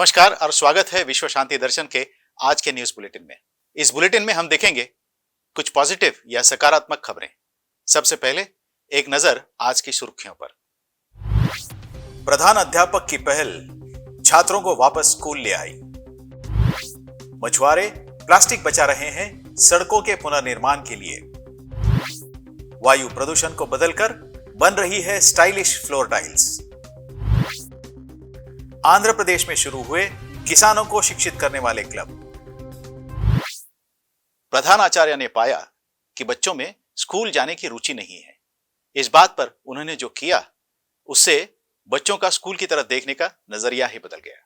नमस्कार और स्वागत है विश्व शांति दर्शन के आज के न्यूज बुलेटिन में। इस बुलेटिन में हम देखेंगे कुछ पॉजिटिव या सकारात्मक खबरें। सबसे पहले एक नजर आज की सुर्खियों पर। प्रधान अध्यापक की पहल छात्रों को वापस स्कूल ले आई। मछुआरे प्लास्टिक बचा रहे हैं सड़कों के पुनर्निर्माण के लिए। वायु प्रदूषण को बदलकर बन रही है stylish floor tiles. Andhra Pradesh में शुरू हुए किसानों को शिक्षित करने वाले क्लब। प्रधान आचार्य ने पाया कि बच्चों में स्कूल जाने की रुचि नहीं है। इस बात पर उन्होंने जो किया उससे बच्चों का स्कूल की तरफ देखने का नजरिया ही बदल गया।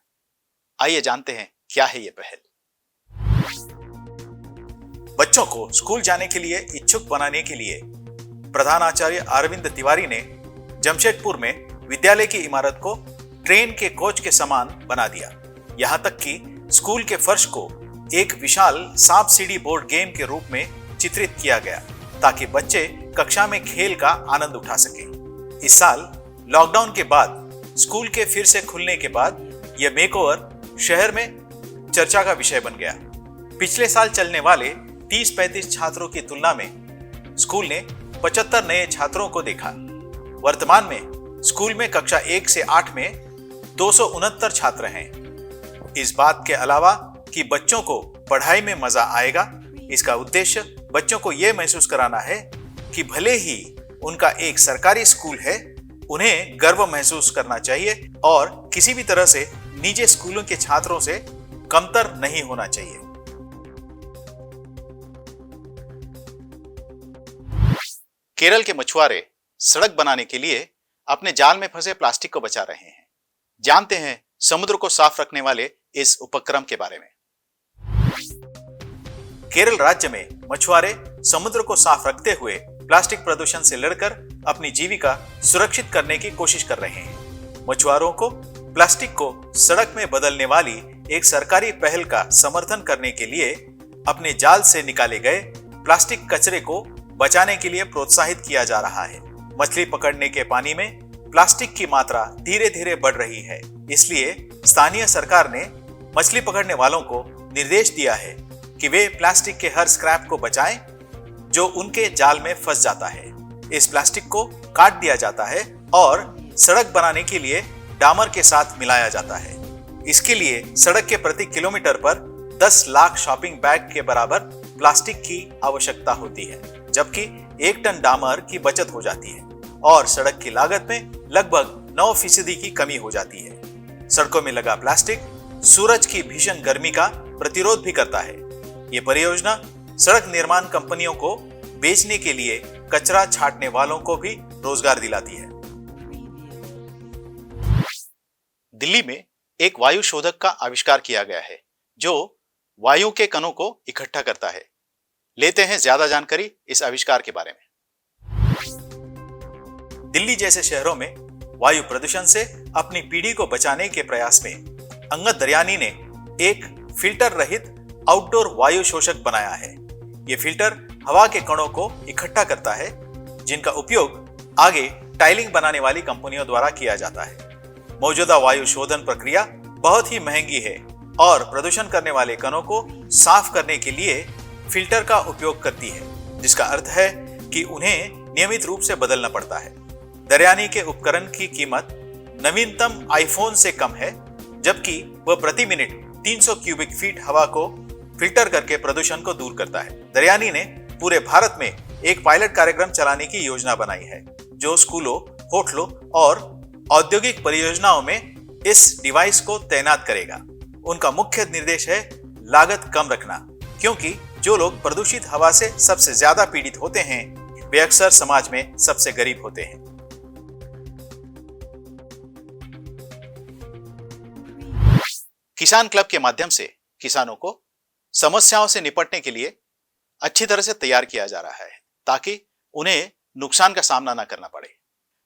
आइए जानते हैं क्या है यह पहल। बच्चों को स्कूल जाने के लिए इच्छुक बनाने के लिए प्रधान आचार्य अरविंद तिवारी ने जमशेदपुर में विद्यालय की इमारत को ट्रेन के कोच के समान बना दिया। यहां तक कि स्कूल के फर्श को एक विशाल सांप सीढ़ी बोर्ड गेम के रूप में चित्रित किया गया ताकि बच्चे कक्षा में खेल का आनंद उठा सकें। इस साल लॉकडाउन के बाद स्कूल के फिर से खुलने के बाद यह मेकओवर शहर में चर्चा का विषय बन गया। पिछले साल चलने वाले 30-35 छात्रों की तुलना में स्कूल ने 75 नए छात्रों को देखा। वर्तमान में स्कूल में कक्षा 1 से 8 में 269 छात्र हैं। इस बात के अलावा कि बच्चों को पढ़ाई में मजा आएगा, इसका उद्देश्य बच्चों को यह महसूस कराना है कि भले ही उनका एक सरकारी स्कूल है, उन्हें गर्व महसूस करना चाहिए और किसी भी तरह से निजी स्कूलों के छात्रों से कमतर नहीं होना चाहिए। केरल के मछुआरे सड़क बनाने के लिए अपने जाल में फंसे प्लास्टिक को बचा रहे हैं। जानते हैं समुद्र को साफ रखने वाले इस उपक्रम के बारे में। केरल राज्य में मछुआरे समुद्र को साफ रखते हुए प्लास्टिक प्रदूषण से लड़कर अपनी जीविका सुरक्षित करने की कोशिश कर रहे हैं। मछुआरों को प्लास्टिक को सड़क में बदलने वाली एक सरकारी पहल का समर्थन करने के लिए अपने जाल से निकाले गए प्लास्टिक कचरे को बचाने के लिए प्रोत्साहित किया जा रहा है। मछली पकड़ने के पानी में प्लास्टिक की मात्रा धीरे धीरे बढ़ रही है, इसलिए स्थानीय सरकार ने मछली पकड़ने वालों को निर्देश दिया है कि वे प्लास्टिक के हर स्क्रैप को बचाएं जो उनके जाल में फंस जाता है। इस प्लास्टिक को काट दिया जाता है और सड़क बनाने के लिए डामर के साथ मिलाया जाता है। इसके लिए सड़क के प्रति किलोमीटर पर 10 लाख शॉपिंग बैग के बराबर प्लास्टिक की आवश्यकता होती है, जबकि 1 टन डामर की बचत हो जाती है और सड़क की लागत में लगभग 9% की कमी हो जाती है। सड़कों में लगा प्लास्टिक सूरज की भीषण गर्मी का प्रतिरोध भी करता है। ये परियोजना सड़क निर्माण कंपनियों को बेचने के लिए कचरा छांटने वालों को भी रोजगार दिलाती है। दिल्ली में एक वायु शोधक का आविष्कार किया गया है जो वायु के कणों को इकट्ठा करता है। लेते हैं ज्यादा जानकारी इस आविष्कार के बारे में। दिल्ली जैसे शहरों में वायु प्रदूषण से अपनी पीढ़ी को बचाने के प्रयास में अंगद दरयानी ने एक फिल्टर रहित आउटडोर वायु शोषक बनाया है। यह फिल्टर हवा के कणों को इकट्ठा करता है, जिनका उपयोग आगे टाइलिंग बनाने वाली कंपनियों द्वारा किया जाता है। मौजूदा वायु शोधन प्रक्रिया बहुत ही महंगी है और प्रदूषण करने वाले कणों को साफ करने के लिए फिल्टर का उपयोग करती है, जिसका अर्थ है कि उन्हें नियमित रूप से बदलना पड़ता है। दरयानी के उपकरण की कीमत नवीनतम आईफोन से कम है, जबकि वह प्रति मिनट 300 क्यूबिक फीट हवा को फिल्टर करके प्रदूषण को दूर करता है। दरयानी ने पूरे भारत में एक पायलट कार्यक्रम चलाने की योजना बनाई है, जो स्कूलों, होटलों और औद्योगिक परियोजनाओं में इस डिवाइस को तैनात करेगा। उनका मुख्य निर्देश है लागत कम रखना, क्योंकि जो लोग प्रदूषित हवा से सबसे ज्यादा पीड़ित होते हैं, वे अक्सर समाज में सबसे गरीब होते हैं। किसान क्लब के माध्यम से किसानों को समस्याओं से निपटने के लिए अच्छी तरह से तैयार किया जा रहा है ताकि उन्हें नुकसान का सामना न करना पड़े।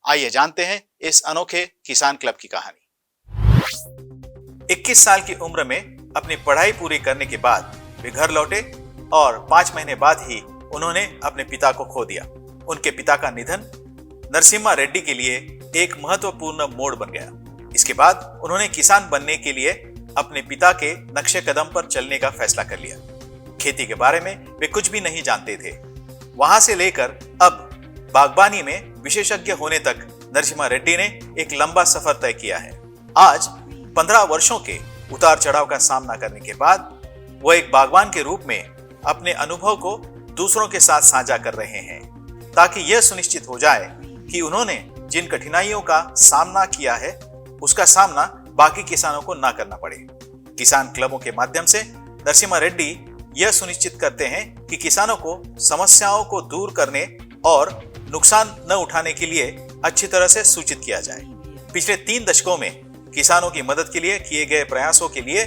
आइए जानते हैं इस अनोखे किसान क्लब की कहानी। 21 साल की उम्र में अपनी पढ़ाई पूरी करने के बाद वे घर लौटे और 5 महीने बाद ही उन्होंने अपने पिता को खो दिया। उनके पिता का निधन नरसिम्हा रेड्डी के लिए एक महत्वपूर्ण मोड़ बन गया। इसके बाद उन्होंने किसान बनने के लिए अपने पिता के नक्शे कदम पर चलने का फैसला कर लिया। खेती के बारे में वे कुछ भी नहीं जानते थे। वहां से लेकर अब बागबानी में विशेषज्ञ होने तक नरसिम्हा रेड्डी ने एक लंबा सफर तय किया है। आज 15 वर्षों के उतार चढ़ाव का सामना करने के बाद वो एक बागवान के रूप में अपने अनुभव को दूसरों के साथ साझा कर रहे हैं, ताकि यह सुनिश्चित हो जाए कि उन्होंने जिन कठिनाइयों का सामना किया है उसका सामना बाकी किसानों को ना करना पड़े। किसान क्लबों के माध्यम से नरसिम्हा रेड्डी यह सुनिश्चित करते हैं कि किसानों को समस्याओं को दूर करने और नुकसान न उठाने के लिए अच्छी तरह से सूचित किया जाए। पिछले 3 दशकों में किसानों की मदद के लिए किए गए प्रयासों के लिए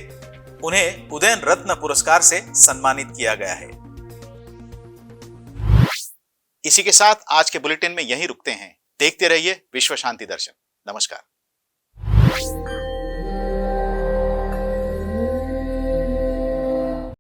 उन्हें उदयन रत्न पुरस्कार से सम्मानित किया गया है। इसी के साथ आज के बुलेटिन में यहीं रुकते हैं। देखते रहिए विश्व शांति दर्शन। नमस्कार।